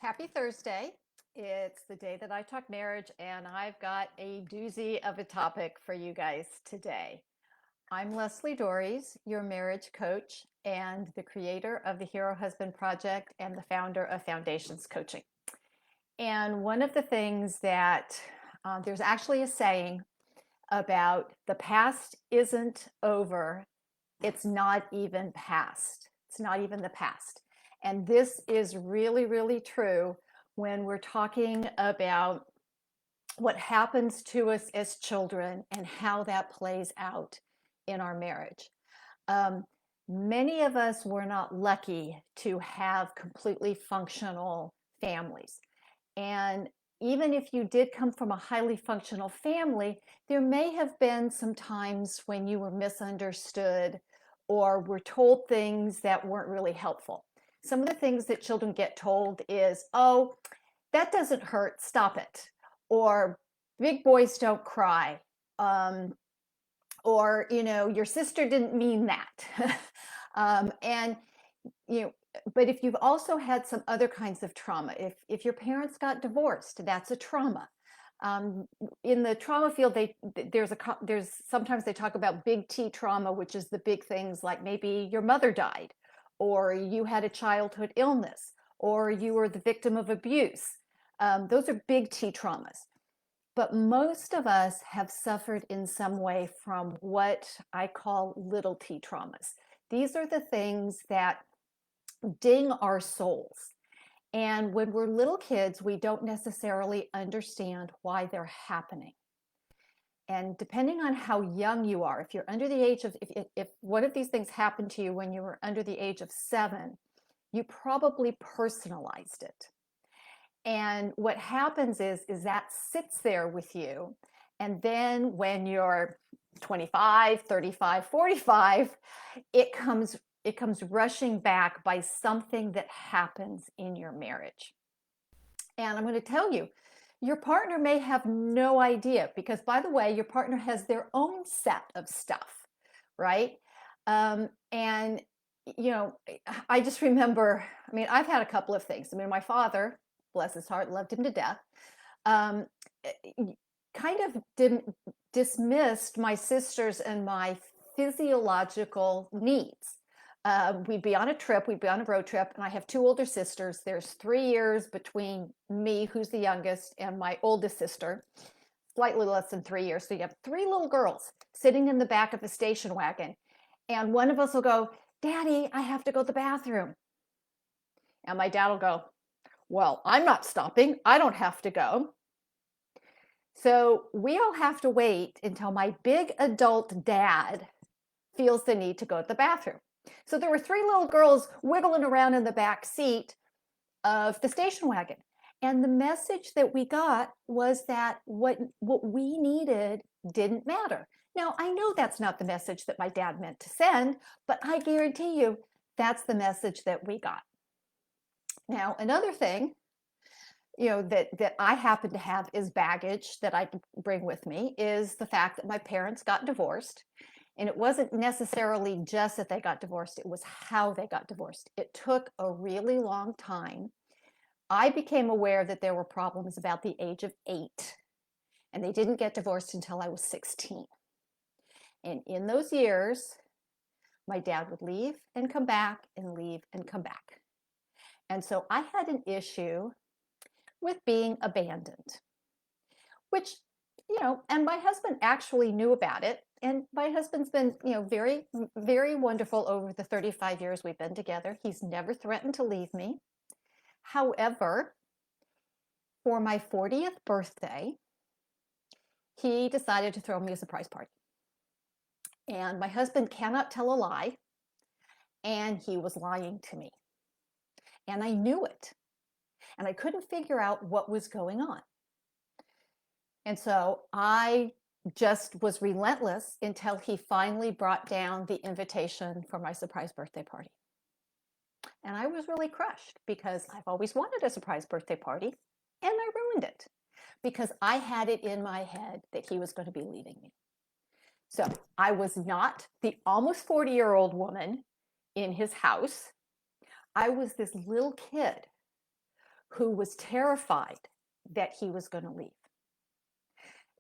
Happy Thursday. It's the day that I talk marriage, and I've got a doozy of a topic for you guys today. I'm Lesli Dories, your marriage coach and the creator of the Hero Husband Project and the founder of Foundations Coaching. And one of the things that there's actually a saying about the past isn't over, it's not even past. It's not even the past. And this is really, really true when we're talking about what happens to us as children and how that plays out in our marriage. Um, Many of us were not lucky to have completely functional families. And even if you did come from a highly functional family, there may have been some times when you were misunderstood or were told things that weren't really helpful. Some of the things that children get told is, oh, that doesn't hurt, stop it. Or big boys don't cry. Or, your sister didn't mean that. And, you know, but if you've also had some other kinds of trauma, if your parents got divorced, that's a trauma. In the trauma field, there's sometimes they talk about big T trauma, which is the big things like maybe your mother died, or you had a childhood illness, or you were the victim of abuse. Those are big T traumas. But most of us have suffered in some way from what I call little T traumas. These are the things that ding our souls. And when we're little kids, we don't necessarily understand why they're happening. And depending on how young you are, if you're under the age of, if one of these things happened to you when you were under the age of 7, you probably personalized it. And what happens is that sits there with you. And then when you're 25, 35, 45, it comes rushing back by something that happens in your marriage. And I'm going to tell you, your partner may have no idea because, by the way, your partner has their own set of stuff, right? And, I just remember, I've had a couple of things. My father, bless his heart, loved him to death, um, kind of dismissed my sisters and my physiological needs. We'd be on a trip, we'd be on a road trip, and I have 2 older sisters. There's 3 years between me, who's the youngest, and my oldest sister, slightly less than 3 years. So you have 3 little girls sitting in the back of a station wagon. And one of us will go, Daddy, I have to go to the bathroom. And my dad will go, well, I'm not stopping. I don't have to go. So we all have to wait until my big adult dad feels the need to go to the bathroom. So there were 3 little girls wiggling around in the back seat of the station wagon. And the message that we got was that what we needed didn't matter. Now, I know that's not the message that my dad meant to send, but I guarantee you that's the message that we got. Now, another thing, that I happen to have is baggage that I bring with me is the fact that my parents got divorced. And it wasn't necessarily just that they got divorced, it was how they got divorced. It took a really long time. I became aware that there were problems about the age of 8, and they didn't get divorced until I was 16. And in those years, my dad would leave and come back and leave and come back. And so I had an issue with being abandoned, which, and my husband actually knew about it. And my husband's been, very, very wonderful over the 35 years we've been together. He's never threatened to leave me. However, for my 40th birthday, he decided to throw me a surprise party. And my husband cannot tell a lie, and he was lying to me. And I knew it. And I couldn't figure out what was going on. And so I just was relentless until he finally brought down the invitation for my surprise birthday party. And I was really crushed because I've always wanted a surprise birthday party, and I ruined it because I had it in my head that he was going to be leaving me. So I was not the almost 40-year-old woman in his house. I was this little kid who was terrified that he was going to leave.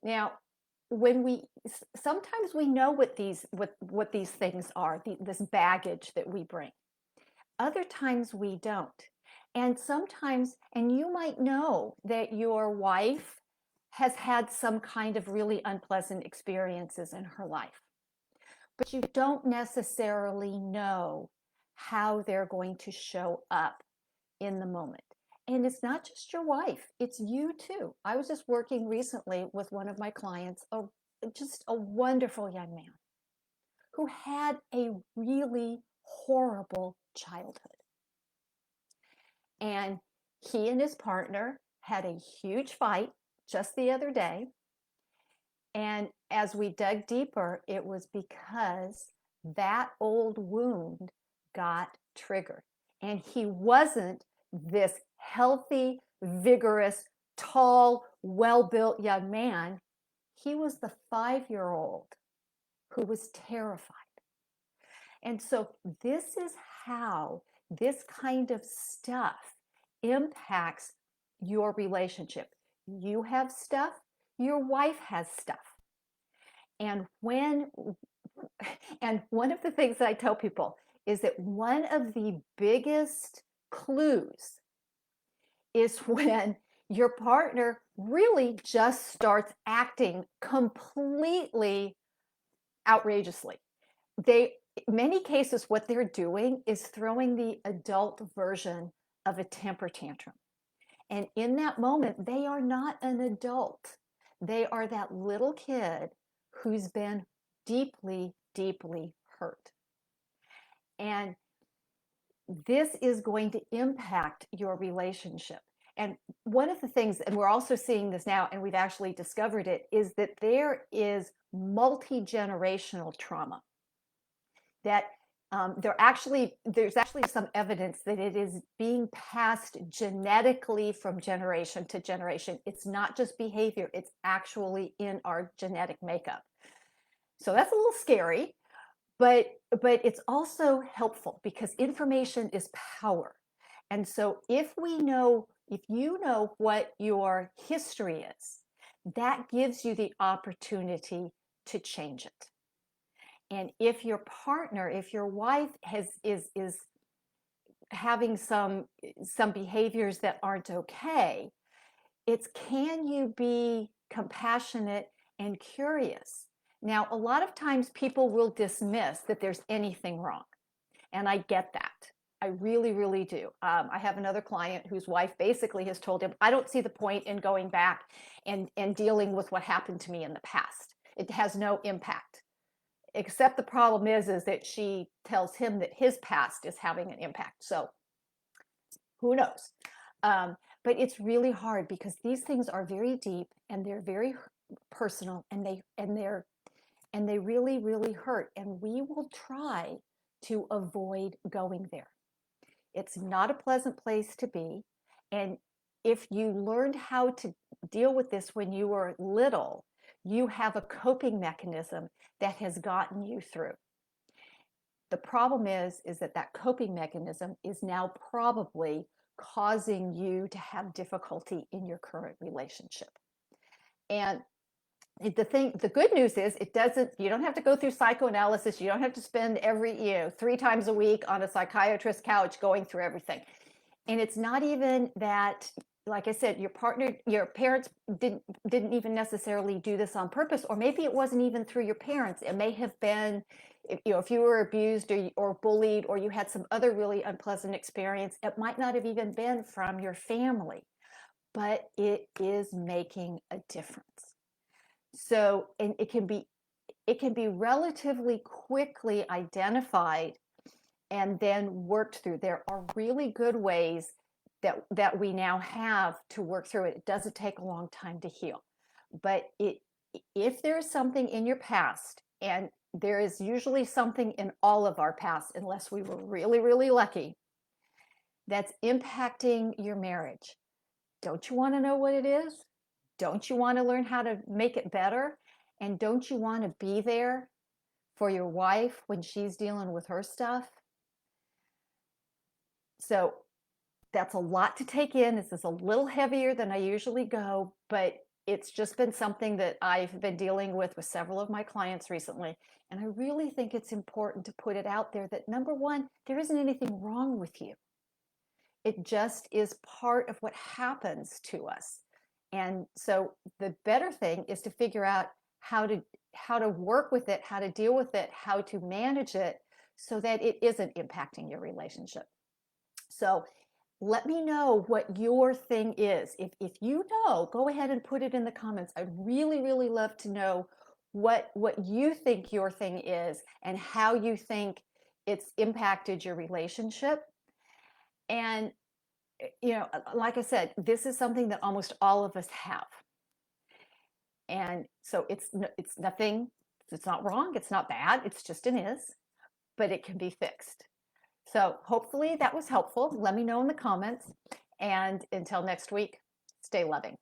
Now, sometimes we know what these things are, this baggage that we bring. Other times we don't. And sometimes, and you might know that your wife has had some kind of really unpleasant experiences in her life, but you don't necessarily know how they're going to show up in the moment. And it's not just your wife, it's you too. I was just working recently with one of my clients, just a wonderful young man who had a really horrible childhood. And he and his partner had a huge fight just the other day. And as we dug deeper, it was because that old wound got triggered. And he wasn't this healthy, vigorous, tall, well-built young man. He was the 5-year-old who was terrified. And so this is how this kind of stuff impacts your relationship. You have stuff, your wife has stuff. And one of the things that I tell people is that one of the biggest clues is when your partner really just starts acting completely outrageously. Many cases, what they're doing is throwing the adult version of a temper tantrum. And in that moment, they are not an adult. They are that little kid who's been deeply, deeply hurt. And this is going to impact your relationship. And one of the things, and we're also seeing this now, and we've actually discovered it, is that there is multi-generational trauma. That there's actually some evidence that it is being passed genetically from generation to generation. It's not just behavior, it's actually in our genetic makeup. So that's a little scary, but it's also helpful because information is power. And so if you know what your history is, that gives you the opportunity to change it. And if your partner, if your wife is having some behaviors that aren't okay, it's, can you be compassionate and curious? Now, a lot of times people will dismiss that there's anything wrong. And I get that. I really, really do. I have another client whose wife basically has told him, I don't see the point in going back and dealing with what happened to me in the past. It has no impact. Except the problem is that she tells him that his past is having an impact. So who knows? But it's really hard because these things are very deep and they're very personal, and they really, really hurt. And we will try to avoid going there. It's not a pleasant place to be. And if you learned how to deal with this when you were little, you have a coping mechanism that has gotten you through. The problem is that coping mechanism is now probably causing you to have difficulty in your current relationship. And the good news is you don't have to go through psychoanalysis. You don't have to spend 3 times a week on a psychiatrist's couch going through everything. And it's not even that, like I said, your parents didn't even necessarily do this on purpose, or maybe it wasn't even through your parents. It may have been, if you were abused or bullied, or you had some other really unpleasant experience, it might not have even been from your family, but it is making a difference. So, and it can be relatively quickly identified and then worked through. There are really good ways that we now have to work through it. It doesn't take a long time to heal. But if there's something in your past, and there is usually something in all of our past, unless we were really, really lucky, that's impacting your marriage, don't you want to know what it is? Don't you want to learn how to make it better? And don't you want to be there for your wife when she's dealing with her stuff? So that's a lot to take in. This is a little heavier than I usually go, but it's just been something that I've been dealing with several of my clients recently. And I really think it's important to put it out there that, number one, there isn't anything wrong with you. It just is part of what happens to us. And so the better thing is to figure out how to work with it, how to deal with it, how to manage it so that it isn't impacting your relationship. So let me know what your thing is. If you know, go ahead and put it in the comments. I'd really, really love to know what you think your thing is and how you think it's impacted your relationship. And like I said, this is something that almost all of us have. And so it's nothing, it's not wrong, it's not bad, it's just an is, but it can be fixed. So hopefully that was helpful. Let me know in the comments. And until next week, stay loving.